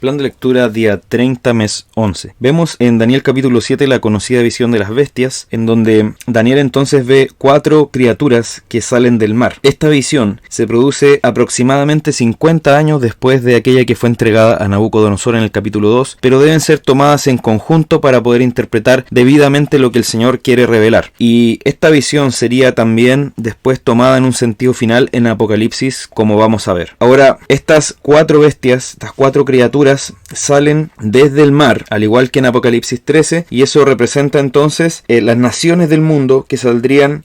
Plan de lectura día 30, mes 11. Vemos en Daniel capítulo 7 la conocida visión de las bestias, en donde Daniel entonces ve 4 criaturas que salen del mar. Esta visión se produce aproximadamente 50 años después de aquella que fue entregada a Nabucodonosor en el capítulo 2, pero deben ser tomadas en conjunto para poder interpretar debidamente lo que el Señor quiere revelar. Y esta visión sería también después tomada en un sentido final en Apocalipsis, como vamos a ver. Ahora, estas 4 bestias, estas 4 criaturas, salen desde el mar, al igual que en Apocalipsis 13, y eso representa entonces las naciones del mundo que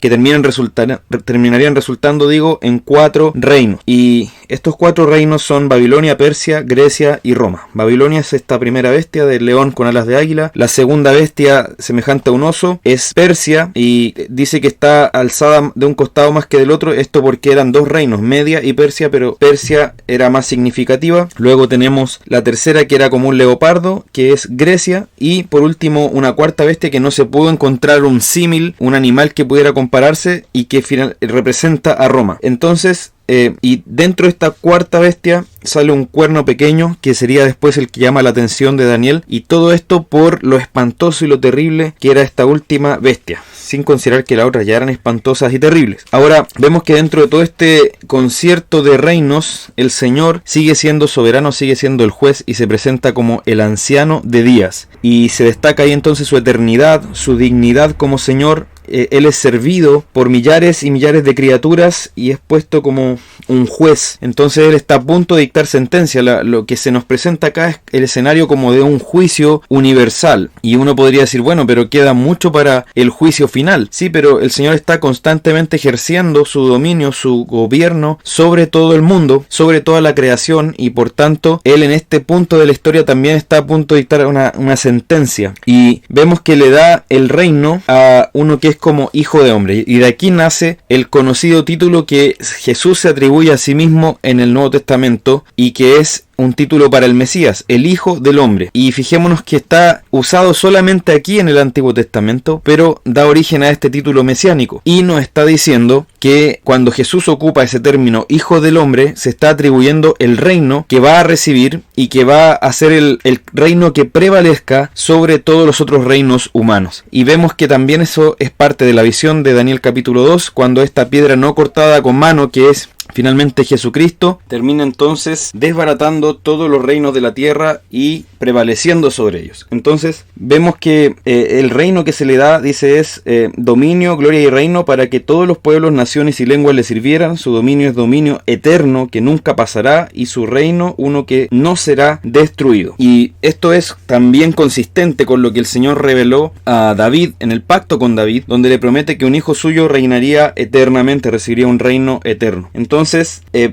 terminarían resultando, en 4 reinos. Y estos 4 reinos son Babilonia, Persia, Grecia y Roma. Babilonia es esta primera bestia del león con alas de águila. La segunda bestia, semejante a un oso, es Persia, y dice que está alzada de un costado más que del otro. Esto porque eran 2 reinos, Media y Persia, pero Persia era más significativa. Luego tenemos la tercera, que era como un leopardo, que es Grecia, y por último una cuarta bestia que no se pudo encontrar un símil, un animal que pudiera compararse, y que representa a Roma. Entonces, y dentro de esta cuarta bestia sale un cuerno pequeño que sería después el que llama la atención de Daniel, y todo esto por lo espantoso y lo terrible que era esta última bestia, sin considerar que las otras ya eran espantosas y terribles. Ahora vemos que dentro de todo este concierto de reinos, el Señor sigue siendo soberano, sigue siendo el juez, y se presenta como el anciano de días, y se destaca ahí entonces su eternidad, su dignidad como Señor. Él es servido por millares y millares de criaturas y es puesto como un juez. Entonces él está a punto de dictar sentencia. Lo que se nos presenta acá es el escenario como de un juicio universal. Y uno podría decir, bueno, pero queda mucho para el juicio final. Sí, pero el Señor está constantemente ejerciendo su dominio, su gobierno sobre todo el mundo, sobre toda la creación, y por tanto él en este punto de la historia también está a punto de dictar una sentencia. Y vemos que le da el reino a uno que es como hijo de hombre, y de aquí nace el conocido título que Jesús se atribuye a sí mismo en el Nuevo Testamento, y que es un título para el Mesías, el Hijo del Hombre. Y fijémonos que está usado solamente aquí en el Antiguo Testamento, pero da origen a este título mesiánico. Y nos está diciendo que cuando Jesús ocupa ese término Hijo del Hombre, se está atribuyendo el reino que va a recibir y que va a ser el reino que prevalezca sobre todos los otros reinos humanos. Y vemos que también eso es parte de la visión de Daniel capítulo 2, cuando esta piedra no cortada con mano, que es finalmente Jesucristo, termina entonces desbaratando todos los reinos de la tierra y prevaleciendo sobre ellos. Entonces vemos que el reino que se le da, dice, es dominio, gloria y reino para que todos los pueblos, naciones y lenguas le sirvieran. Su dominio es dominio eterno que nunca pasará, y su reino uno que no será destruido. Y esto es también consistente con lo que el Señor reveló a David en el pacto con David, donde le promete que un hijo suyo reinaría eternamente, recibiría un reino eterno. Entonces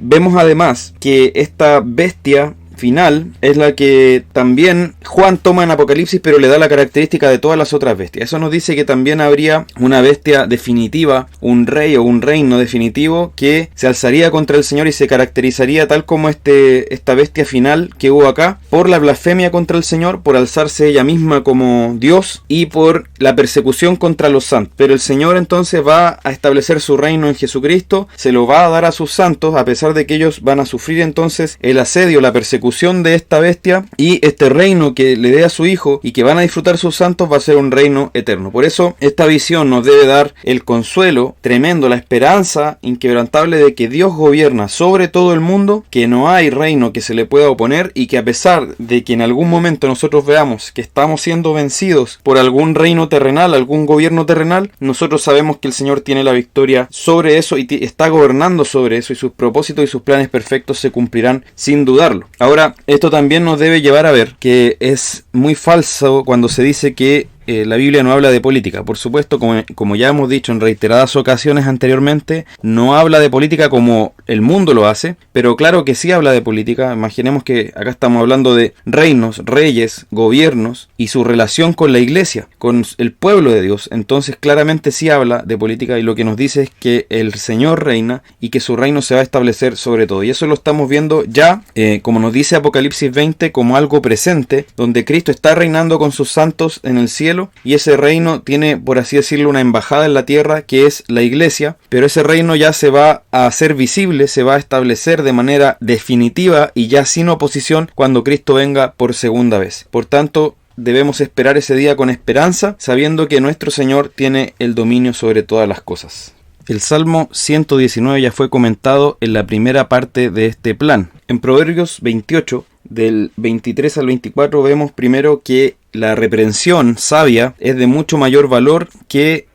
vemos además que esta bestia final es la que también Juan toma en Apocalipsis, pero le da la característica de todas las otras bestias. Eso nos dice que también habría una bestia definitiva, un rey o un reino definitivo que se alzaría contra el Señor y se caracterizaría tal como esta bestia final que hubo acá, por la blasfemia contra el Señor, por alzarse ella misma como Dios y por la persecución contra los santos. Pero el Señor entonces va a establecer su reino en Jesucristo, se lo va a dar a sus santos, a pesar de que ellos van a sufrir entonces el asedio, la persecución de esta bestia, y este reino que le dé a su hijo y que van a disfrutar sus santos va a ser un reino eterno. Por eso esta visión nos debe dar el consuelo tremendo, la esperanza inquebrantable de que Dios gobierna sobre todo el mundo, que no hay reino que se le pueda oponer, y que a pesar de que en algún momento nosotros veamos que estamos siendo vencidos por algún reino terrenal, algún gobierno terrenal, nosotros sabemos que el Señor tiene la victoria sobre eso y está gobernando sobre eso, y sus propósitos y sus planes perfectos se cumplirán sin dudarlo. Ahora, esto también nos debe llevar a ver que es muy falso cuando se dice que la Biblia no habla de política. Por supuesto, como ya hemos dicho en reiteradas ocasiones anteriormente, no habla de política como el mundo lo hace, pero claro que sí habla de política. Imaginemos que acá estamos hablando de reinos, reyes, gobiernos y su relación con la iglesia, con el pueblo de Dios. Entonces claramente sí habla de política, y lo que nos dice es que el Señor reina y que su reino se va a establecer sobre todo. Y eso lo estamos viendo ya, como nos dice Apocalipsis 20, como algo presente, donde Cristo está reinando con sus santos en el cielo, cielo, y ese reino tiene, por así decirlo, una embajada en la tierra, que es la iglesia, pero ese reino ya se va a hacer visible, se va a establecer de manera definitiva y ya sin oposición cuando Cristo venga por segunda vez. Por tanto, debemos esperar ese día con esperanza, sabiendo que nuestro Señor tiene el dominio sobre todas las cosas. El Salmo 119 ya fue comentado en la primera parte de este plan. En Proverbios 28, del 23 al 24, vemos primero que la reprensión sabia es de mucho mayor valor que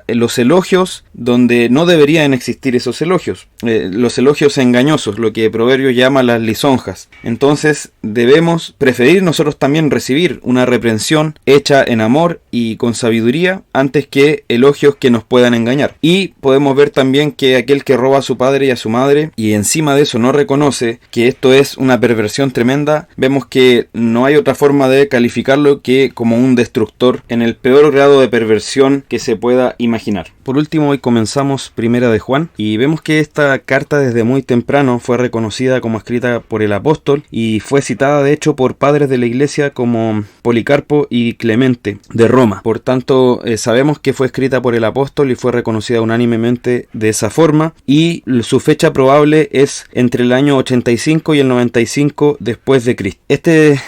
los elogios, donde no deberían existir esos elogios, los elogios engañosos, lo que Proverbios llama las lisonjas. Entonces debemos preferir nosotros también recibir una reprensión hecha en amor y con sabiduría antes que elogios que nos puedan engañar. Y podemos ver también que aquel que roba a su padre y a su madre y encima de eso no reconoce que esto es una perversión tremenda, vemos que no hay otra forma de calificarlo que como un destructor en el peor grado de perversión que se pueda imaginar. Por último, hoy comenzamos Primera de Juan y vemos que esta carta desde muy temprano fue reconocida como escrita por el apóstol y fue citada de hecho por padres de la iglesia como Policarpo y Clemente de Roma. Por tanto, sabemos que fue escrita por el apóstol y fue reconocida unánimemente de esa forma, y su fecha probable es entre el año 85 y el 95 después de Cristo. Este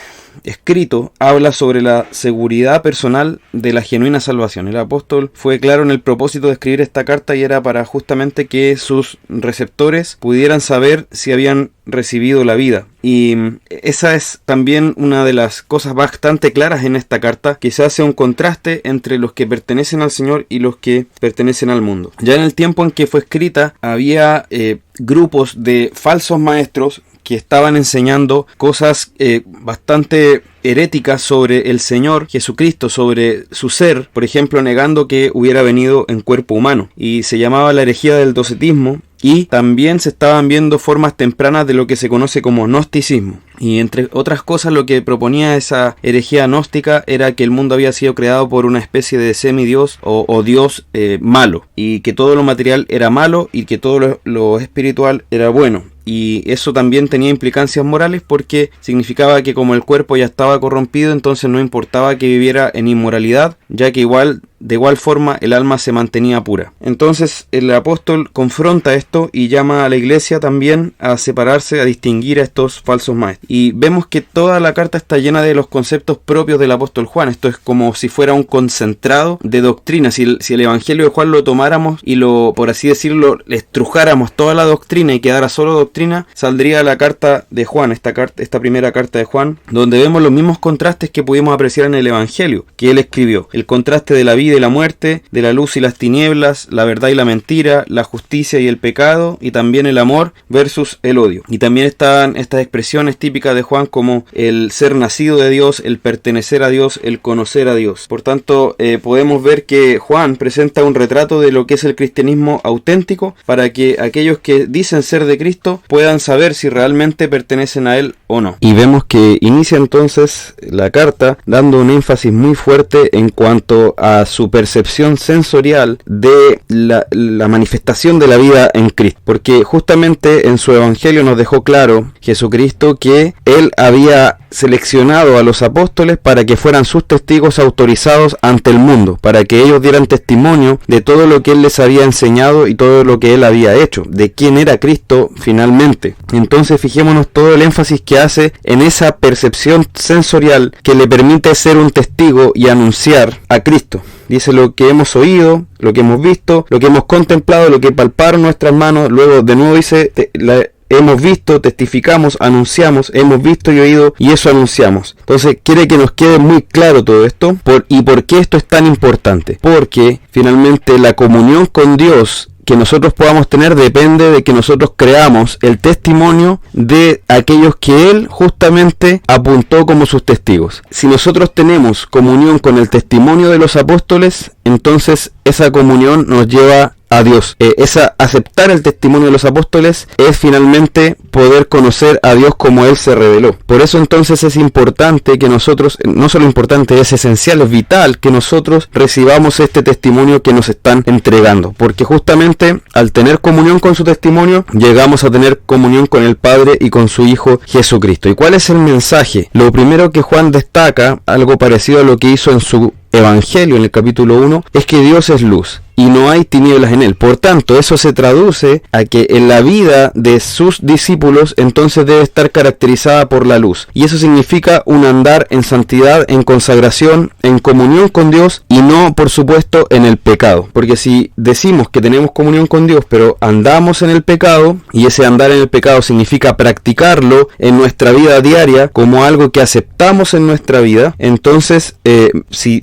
escrito habla sobre la seguridad personal de la genuina salvación. El apóstol fue claro en el propósito de escribir esta carta y era para justamente que sus receptores pudieran saber si habían recibido la vida. Y esa es también una de las cosas bastante claras en esta carta, que se hace un contraste entre los que pertenecen al Señor y los que pertenecen al mundo. Ya en el tiempo en que fue escrita había grupos de falsos maestros que estaban enseñando cosas bastante heréticas sobre el Señor Jesucristo, sobre su ser, por ejemplo negando que hubiera venido en cuerpo humano, y se llamaba la herejía del docetismo. Y también se estaban viendo formas tempranas de lo que se conoce como gnosticismo. Y entre otras cosas, lo que proponía esa herejía gnóstica era que el mundo había sido creado por una especie de semidios o dios malo, y que todo lo material era malo y que todo lo espiritual era bueno. Y eso también tenía implicancias morales, porque significaba que como el cuerpo ya estaba corrompido, entonces no importaba que viviera en inmoralidad, ya que de igual forma el alma se mantenía pura. Entonces el apóstol confronta esto y llama a la iglesia también a separarse, a distinguir a estos falsos maestros. Y vemos que toda la carta está llena de los conceptos propios del apóstol Juan. Esto es como si fuera un concentrado de doctrina. Si el evangelio de Juan lo tomáramos y por así decirlo, le estrujáramos toda la doctrina y quedara solo doctrina, saldría la carta de Juan, esta primera carta de Juan, donde vemos los mismos contrastes que pudimos apreciar en el evangelio que él escribió. El contraste de la vida y la muerte, de la luz y las tinieblas, la verdad y la mentira, la justicia y el pecado, y también el amor versus el odio. Y también están estas expresiones típicas de Juan como el ser nacido de Dios, el pertenecer a Dios, el conocer a Dios. Por tanto, podemos ver que Juan presenta un retrato de lo que es el cristianismo auténtico, para que aquellos que dicen ser de Cristo puedan saber si realmente pertenecen a Él o no. Y vemos que inicia entonces la carta dando un énfasis muy fuerte en cuanto a su percepción sensorial de la manifestación de la vida en Cristo, porque justamente en su evangelio nos dejó claro Jesucristo que Él había seleccionado a los apóstoles para que fueran sus testigos autorizados ante el mundo, para que ellos dieran testimonio de todo lo que Él les había enseñado y todo lo que Él había hecho, de quién era Cristo finalmente. Entonces fijémonos todo el énfasis que hace en esa percepción sensorial que le permite ser un testigo y anunciar a Cristo. Dice lo que hemos oído, lo que hemos visto, lo que hemos contemplado, lo que palparon nuestras manos. Luego de nuevo dice, hemos visto, testificamos, anunciamos, hemos visto y oído, y eso anunciamos. Entonces quiere que nos quede muy claro todo esto. ¿Y por qué esto es tan importante? Porque finalmente la comunión con Dios que nosotros podamos tener depende de que nosotros creamos el testimonio de aquellos que Él justamente apuntó como sus testigos. Si nosotros tenemos comunión con el testimonio de los apóstoles, entonces esa comunión nos lleva a Dios. Aceptar el testimonio de los apóstoles es finalmente poder conocer a Dios como Él se reveló. Por eso entonces es importante que nosotros, no solo importante, es esencial, es vital que nosotros recibamos este testimonio que nos están entregando, porque justamente al tener comunión con su testimonio llegamos a tener comunión con el Padre y con su Hijo Jesucristo. ¿Y cuál es el mensaje? Lo primero que Juan destaca, algo parecido a lo que hizo en su Evangelio, en el capítulo 1, es que Dios es luz y no hay tinieblas en él. Por tanto, eso se traduce a que en la vida de sus discípulos entonces debe estar caracterizada por la luz. Y eso significa un andar en santidad, en consagración, en comunión con Dios y no, por supuesto, en el pecado. Porque si decimos que tenemos comunión con Dios, pero andamos en el pecado, y ese andar en el pecado significa practicarlo en nuestra vida diaria como algo que aceptamos en nuestra vida, entonces si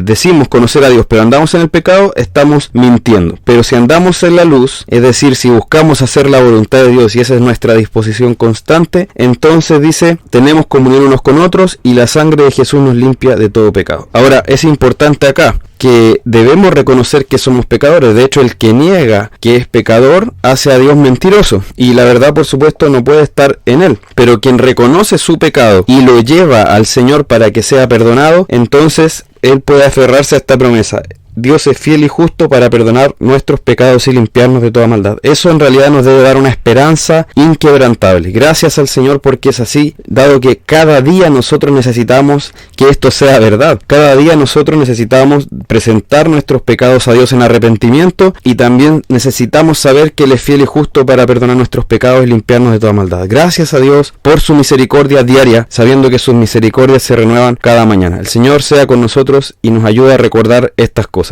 decimos conocer a Dios, pero andamos en el pecado, estamos mintiendo. Pero si andamos en la luz, es decir, si buscamos hacer la voluntad de Dios y esa es nuestra disposición constante, entonces dice, tenemos comunión unos con otros y la sangre de Jesús nos limpia de todo pecado. Ahora, es importante acá que debemos reconocer que somos pecadores. De hecho, el que niega que es pecador hace a Dios mentiroso y la verdad, por supuesto, no puede estar en él. Pero quien reconoce su pecado y lo lleva al Señor para que sea perdonado, entonces él puede aferrarse a esta promesa. Dios es fiel y justo para perdonar nuestros pecados y limpiarnos de toda maldad. Eso en realidad nos debe dar una esperanza inquebrantable. Gracias al Señor porque es así, dado que cada día nosotros necesitamos que esto sea verdad. Cada día nosotros necesitamos presentar nuestros pecados a Dios en arrepentimiento y también necesitamos saber que Él es fiel y justo para perdonar nuestros pecados y limpiarnos de toda maldad. Gracias a Dios por su misericordia diaria, sabiendo que sus misericordias se renuevan cada mañana. El Señor sea con nosotros y nos ayude a recordar estas cosas.